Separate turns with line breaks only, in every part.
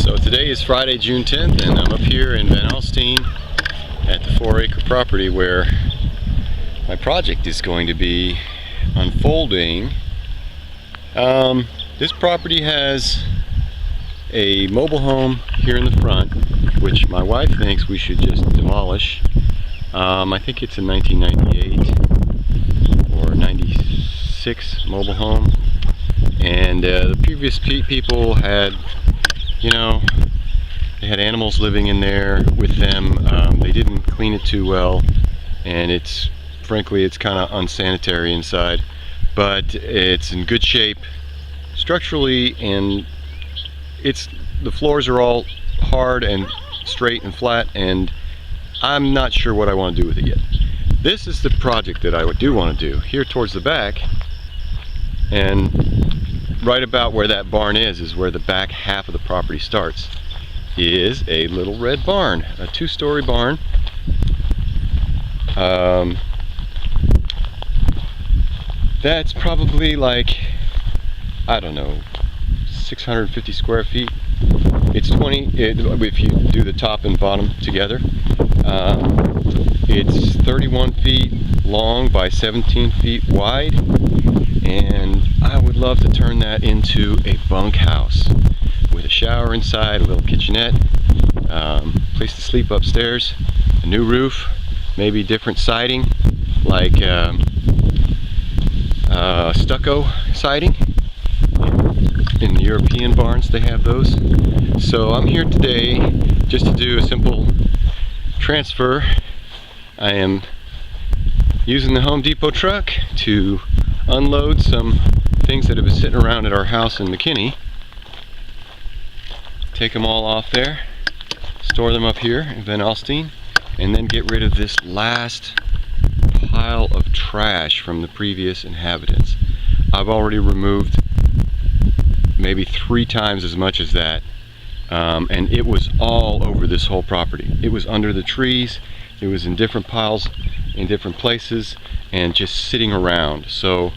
So today is Friday, June 10th, and I'm up here in Van Alstyne at the 4-acre property where my project is going to be unfolding. This property has a mobile home here in the front, which my wife thinks we should just demolish. I think it's a 1998 or 96 mobile home, and the previous people had, they had animals living in there with them. They didn't clean it too well, and frankly it's kind of unsanitary inside, but it's in good shape structurally, and the floors are all hard and straight and flat, and I'm not sure what I want to do with it yet. This is the project that I do want to do. Here towards the back, and right about where that barn is where the back half of the property starts, is a little red barn, a 2-story barn. That's probably like, I don't know, 650 square feet. It's 20, if you do the top and bottom together. It's 31 feet long by 17 feet wide, and I would love to turn that into a bunkhouse with a shower inside, a little kitchenette, place to sleep upstairs, a new roof, maybe different siding, like stucco siding. In the European barns they have those. So I'm here today just to do a simple transfer. I am using the Home Depot truck to unload some things that have been sitting around at our house in McKinney. Take them all off there, store them up here in Van Alstyne, and then get rid of this last pile of trash from the previous inhabitants. I've already removed maybe 3 times as much as that, and it was all over this whole property. It was under the trees, it was in different piles in different places, and just sitting around. So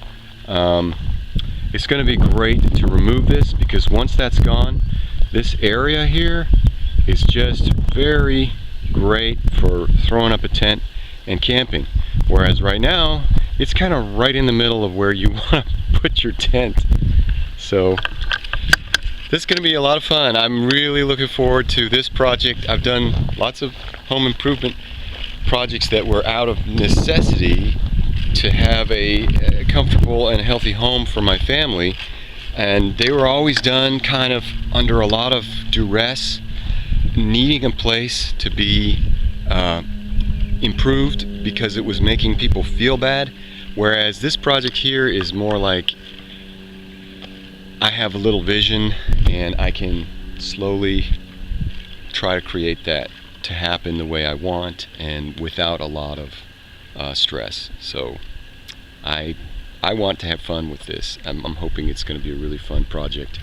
it's going to be great to remove this, because once that's gone, this area here is just very great for throwing up a tent and camping, whereas right now it's kind of right in the middle of where you want to put your tent. So this is going to be a lot of fun. I'm really looking forward to this project. I've done lots of home improvement projects that were out of necessity to have a comfortable and healthy home for my family, and they were always done kind of under a lot of duress, needing a place to be improved because it was making people feel bad. Whereas this project here is more like, I have a little vision and I can slowly try to create that to happen the way I want and without a lot of stress. So I want to have fun with this. I'm hoping it's going to be a really fun project.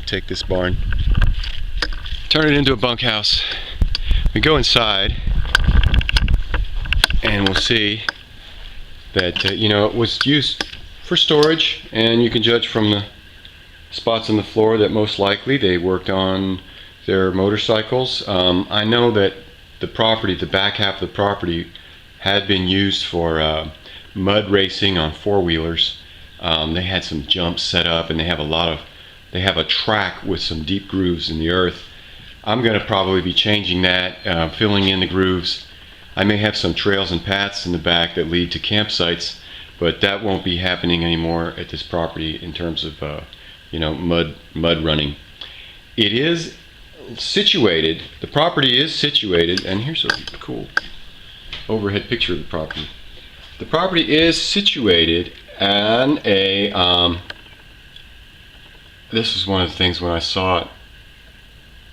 Take this barn, turn it into a bunkhouse. We go inside and we'll see that it was used for storage, and you can judge from the spots on the floor that most likely they worked on their motorcycles. I know that the back half of the property had been used for mud racing on 4-wheelers. They had some jumps set up, and they have a track with some deep grooves in the earth. I'm going to probably be changing that, filling in the grooves. I may have some trails and paths in the back that lead to campsites, but that won't be happening anymore at this property in terms of mud running. It is situated, the property is situated, and here's a cool overhead picture of the property. The property is situated on a, this is one of the things when I saw it,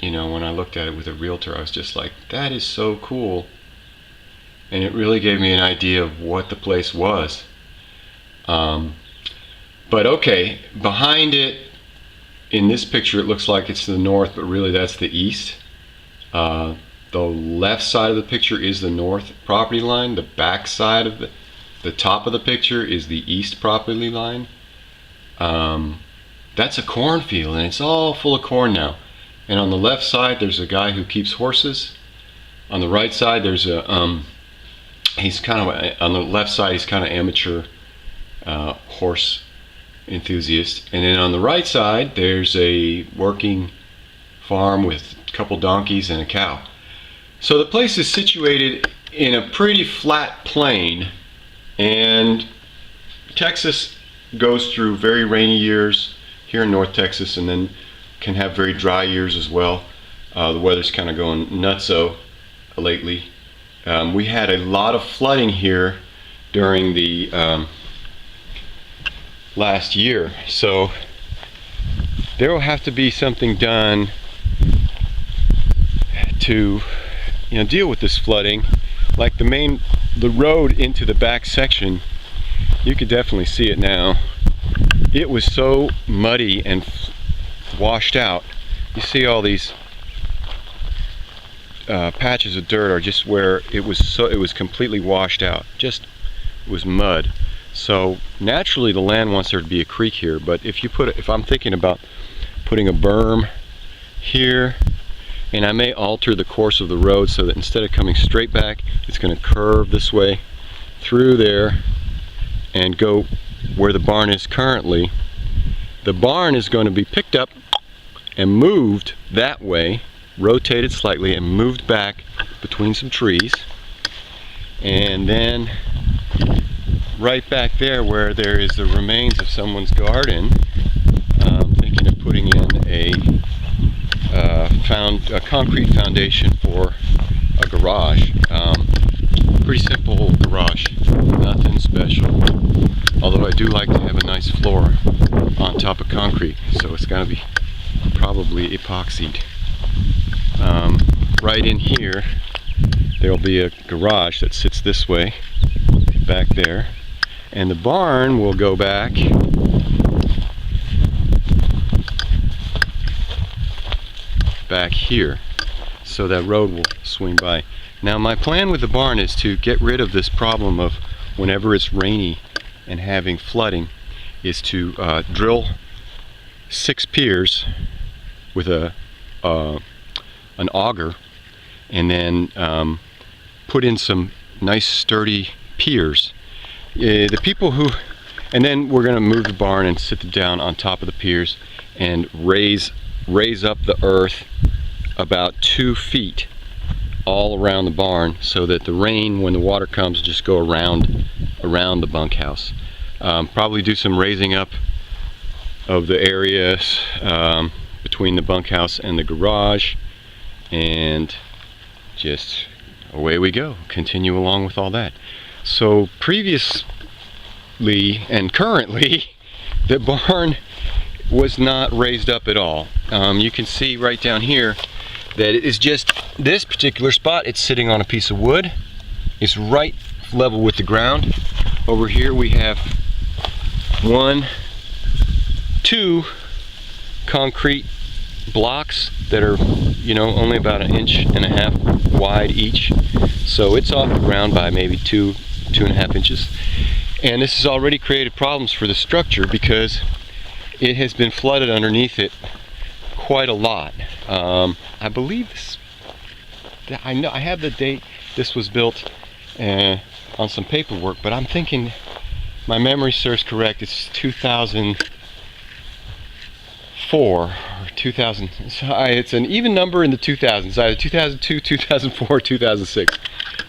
when I looked at it with a realtor, I was just like, that is so cool. And it really gave me an idea of what the place was. But okay, behind it, in this picture it looks like it's the north, but really that's the east. The left side of the picture is the north property line. The back side of the top of the picture is the east property line. That's a cornfield, and it's all full of corn now. And on the left side there's a guy who keeps horses. On the right side there's a he's kind of on the left side he's kind of amateur horse enthusiast, and then on the right side there's a working farm with a couple donkeys and a cow. So the place is situated in a pretty flat plain, and Texas goes through very rainy years here in North Texas, and then can have very dry years as well. The weather's kind of going nutso lately. We had a lot of flooding here during the last year, so there will have to be something done to deal with this flooding. Like the road into the back section, you could definitely see it now. It was so muddy and washed out. You see all these patches of dirt are just where it was completely washed out. Just was mud. So naturally the land wants there to be a creek here, but if I'm thinking about putting a berm here, and I may alter the course of the road so that instead of coming straight back, it's going to curve this way through there and go where the barn is currently. The barn is going to be picked up and moved that way, rotated slightly and moved back between some trees, and then right back there where there is the remains of someone's garden, I'm thinking of putting in a concrete foundation for a garage. Pretty simple garage, nothing special. Although I do like to have a nice floor on top of concrete, so it's going to be probably epoxied. Right in here, there will be a garage that sits this way, back there, and the barn will go back here, so that road will swing by. Now my plan with the barn is to get rid of this problem of whenever it's rainy and having flooding, is to drill 6 piers with an auger, and then put in some nice sturdy piers. The people who, and then we're going to move the barn and sit down on top of the piers and raise up the earth about 2 feet all around the barn, so that the rain, when the water comes, just go around the bunkhouse. Probably do some raising up of the areas between the bunkhouse and the garage, and just away we go, continue along with all that. So previously and currently the barn was not raised up at all. You can see right down here that it is just this particular spot. It's sitting on a piece of wood. It's right level with the ground. Over here we have 1, 2 concrete blocks that are, only about 1.5 inches wide each. So it's off the ground by maybe 2.5 inches. And this has already created problems for the structure because it has been flooded underneath it quite a lot. I believe this, I know I have the date this was built on some paperwork, but I'm thinking, my memory serves correct, it's 2004 or 2000. It's an even number in the 2000s, either 2002, 2004, 2006.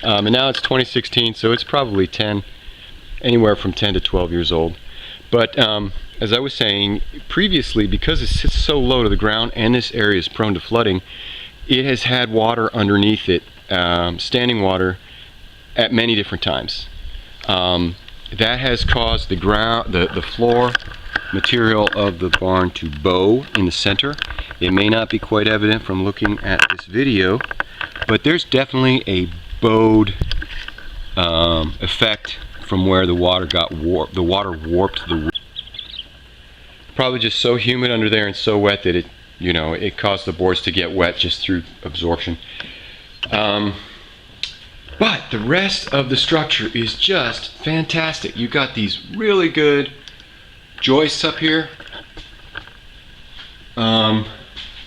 And now it's 2016, so it's probably anywhere from 10 to 12 years old. But as I was saying previously, because it sits so low to the ground and this area is prone to flooding, it has had water underneath it, standing water, at many different times. That has caused the floor material of the barn to bow in the center. It may not be quite evident from looking at this video, but there's definitely a bowed effect from where the water got warped. The water warped the wood. Probably just so humid under there and so wet that it caused the boards to get wet just through absorption. But the rest of the structure is just fantastic. You got these really good joists up here.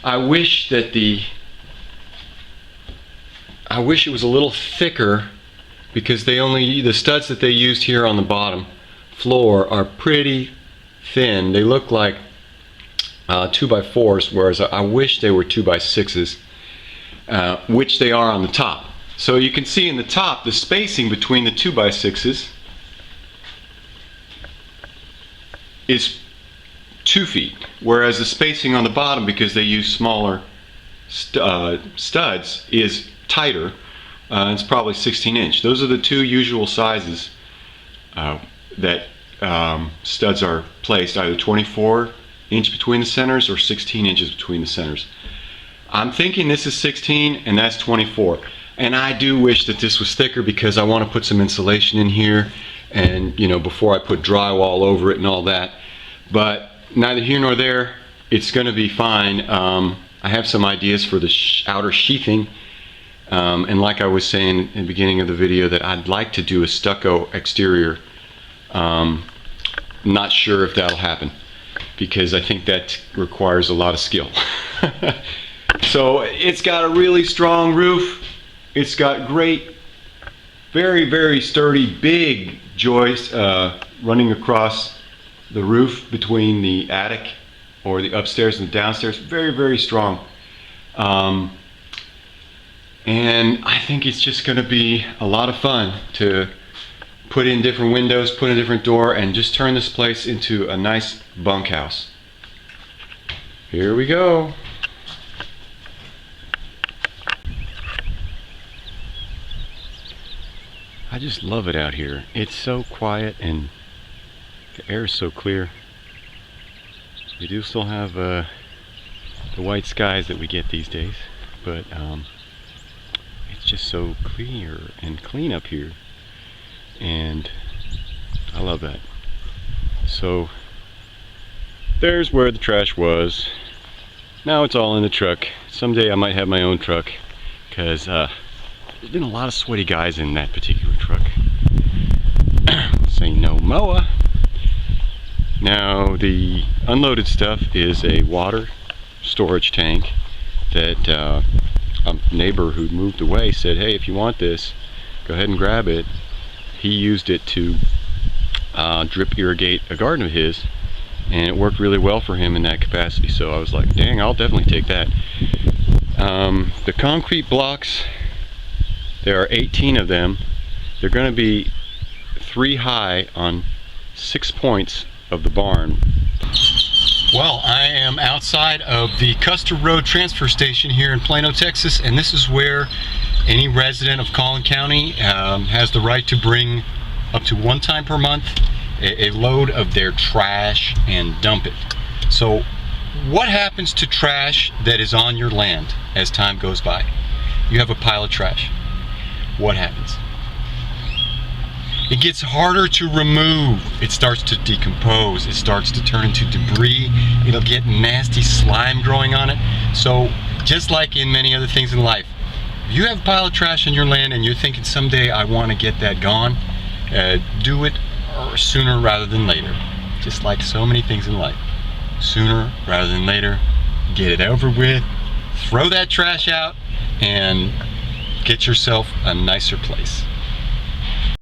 I wish it was a little thicker, because the studs that they used here on the bottom floor are pretty thin. They look like 2x4s, whereas I wish they were 2x6s, which they are on the top. So you can see in the top the spacing between the 2x6s is 2 feet, whereas the spacing on the bottom, because they use smaller studs, is tighter. It's probably 16-inch. Those are the two usual sizes that studs are placed, either 24-inch between the centers or 16 inches between the centers. I'm thinking this is 16 and that's 24. And I do wish that this was thicker, because I want to put some insulation in here, and you know, before I put drywall over it and all that. But neither here nor there, it's going to be fine. I have some ideas for the outer sheathing, and like I was saying in the beginning of the video, that I'd like to do a stucco exterior. Not sure if that'll happen, because I think that requires a lot of skill. So it's got a really strong roof. It's got great, very, very sturdy, big joists running across the roof between the attic, or the upstairs and the downstairs. Very, very strong. And I think it's just going to be a lot of fun to put in different windows, put in a different door, and just turn this place into a nice bunkhouse. Here we go. I just love it out here. It's so quiet and the air is so clear. We do still have the white skies that we get these days, but it's just so clear and clean up here, and I love that. So there's where the trash was. Now it's all in the truck. Someday I might have my own truck, because there's been a lot of sweaty guys in that particular truck. Say no moa. Now the unloaded stuff is a water storage tank that a neighbor who moved away said, hey, if you want this, go ahead and grab it. He used it to drip irrigate a garden of his, and it worked really well for him in that capacity. So I was like, dang, I'll definitely take that. The concrete blocks, there are 18 of them. They're going to be 3 high on 6 points of the barn. Well, I am outside of the Custer Road transfer station here in Plano, Texas, and this is where any resident of Collin County has the right to bring up to 1 time per month a load of their trash and dump it. So what happens to trash that is on your land as time goes by? You have a pile of trash. What happens? It gets harder to remove. It starts to decompose. It starts to turn into debris. It'll get nasty slime growing on it. So just like in many other things in life, if you have a pile of trash on your land and you're thinking someday I want to get that gone, do it sooner rather than later. Just like so many things in life. Sooner rather than later. Get it over with. Throw that trash out and get yourself a nicer place.